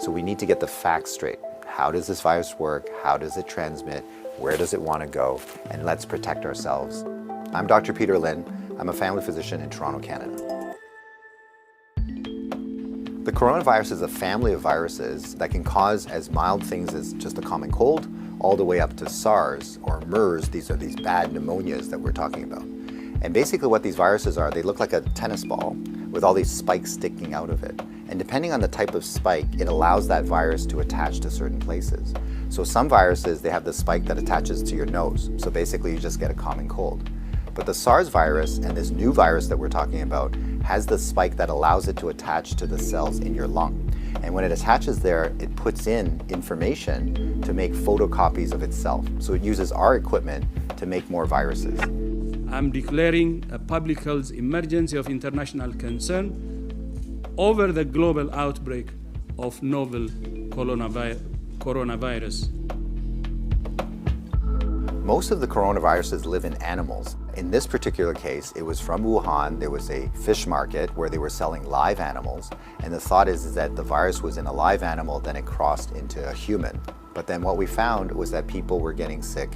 So we need to get the facts straight. How does this virus work? How does it transmit? Where does it want to go? And let's protect ourselves. I'm Dr. Peter Lin. I'm a family physician in Toronto, Canada. The coronavirus is a family of viruses that can cause as mild things as just a common cold, all the way up to SARS or MERS. These are these bad pneumonias that we're talking about. And basically what these viruses are, they look like a tennis ball with all these spikes sticking out of it. And depending on the type of spike, it allows that virus to attach to certain places. So some viruses, they have the spike that attaches to your nose. So basically you just get a common cold. But the SARS virus and this new virus that we're talking about has the spike that allows it to attach to the cells in your lung. And when it attaches there, it puts in information to make photocopies of itself. So it uses our equipment to make more viruses. I'm declaring a public health emergency of international concern over the global outbreak of novel coronavirus. Most of the coronaviruses live in animals. In this particular case, it was from Wuhan. There was a fish market where they were selling live animals. And the thought is that the virus was in a live animal, then it crossed into a human. But then what we found was that people were getting sick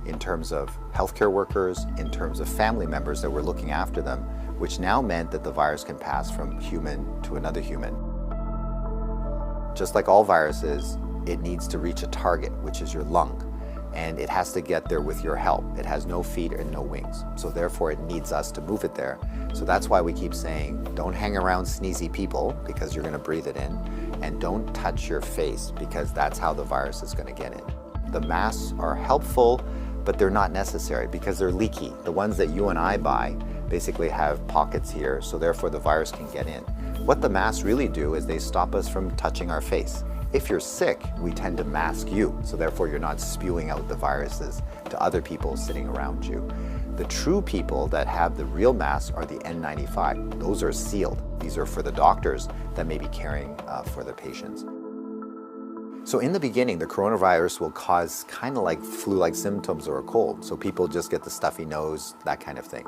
in terms of healthcare workers, in terms of family members that were looking after them, which now meant that the virus can pass from human to another human. Just like all viruses, it needs to reach a target, which is your lung. And it has to get there with your help. It has no feet and no wings. So therefore it needs us to move it there. So that's why we keep saying, don't hang around sneezy people because you're gonna breathe it in. And don't touch your face because that's how the virus is gonna get in. The masks are helpful, but they're not necessary because they're leaky. The ones that you and I buy basically have pockets here, so therefore the virus can get in. What the masks really do is they stop us from touching our face. If you're sick, we tend to mask you, so therefore you're not spewing out the viruses to other people sitting around you. The true people that have the real masks are the N95. Those are sealed. These are for the doctors that may be caring for their patients. So in the beginning, the coronavirus will cause kind of like flu-like symptoms or a cold. So people just get the stuffy nose, that kind of thing.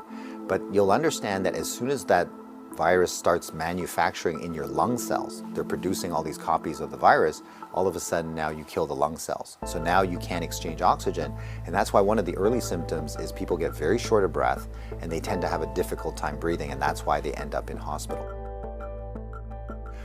But you'll understand that as soon as that virus starts manufacturing in your lung cells, they're producing all these copies of the virus, all of a sudden now you kill the lung cells. So now you can't exchange oxygen, and that's why one of the early symptoms is people get very short of breath and they tend to have a difficult time breathing, and that's why they end up in hospital.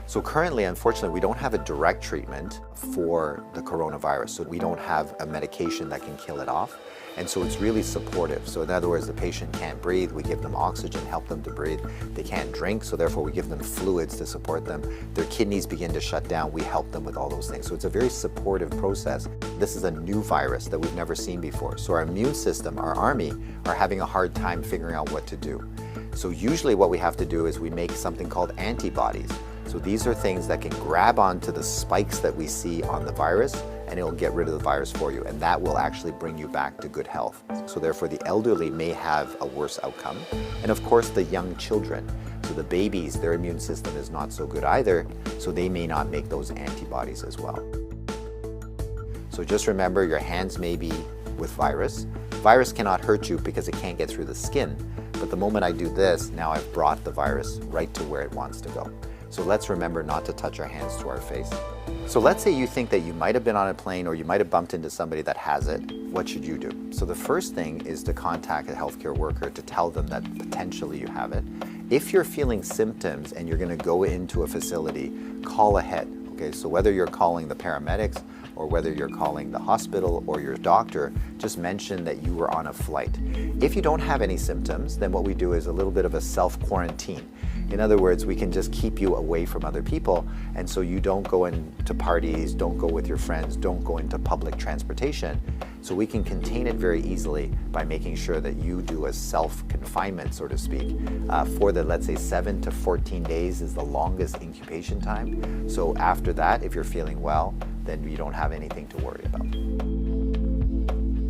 So currently, unfortunately, we don't have a direct treatment for the coronavirus. So we don't have a medication that can kill it off. And so it's really supportive. So in other words, the patient can't breathe, we give them oxygen, help them to breathe. They can't drink, so therefore we give them fluids to support them. Their kidneys begin to shut down, we help them with all those things. So it's a very supportive process. This is a new virus that we've never seen before. So our immune system, our army, are having a hard time figuring out what to do. So usually what we have to do is we make something called antibodies. So these are things that can grab onto the spikes that we see on the virus, and it will get rid of the virus for you, and that will actually bring you back to good health. So therefore the elderly may have a worse outcome, and of course the young children. So the babies, their immune system is not so good either, so they may not make those antibodies as well. So just remember, your hands may be with virus. Virus cannot hurt you because it can't get through the skin, but the moment I do this, now I've brought the virus right to where it wants to go. So let's remember not to touch our hands to our face. So let's say you think that you might have been on a plane or you might have bumped into somebody that has it. What should you do? So the first thing is to contact a healthcare worker to tell them that potentially you have it. If you're feeling symptoms and you're going to go into a facility, call ahead. Okay, so whether you're calling the paramedics or whether you're calling the hospital or your doctor, just mention that you were on a flight. If you don't have any symptoms, then what we do is a little bit of a self-quarantine. In other words, we can just keep you away from other people, and so you don't go into parties, don't go with your friends, don't go into public transportation. So we can contain it very easily by making sure that you do a self-confinement, so to speak, for the, let's say, 7 to 14 days is the longest incubation time. So after that, if you're feeling well, then you don't have anything to worry about.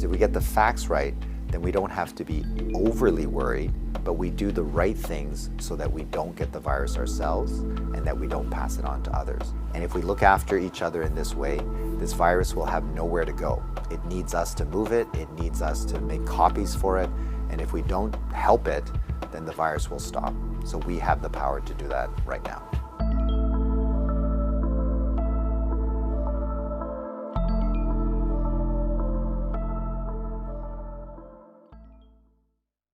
So if we get the facts right, then we don't have to be overly worried, but we do the right things so that we don't get the virus ourselves and that we don't pass it on to others. And if we look after each other in this way, this virus will have nowhere to go. It needs us to move it, it needs us to make copies for it, and if we don't help it, then the virus will stop. So we have the power to do that right now.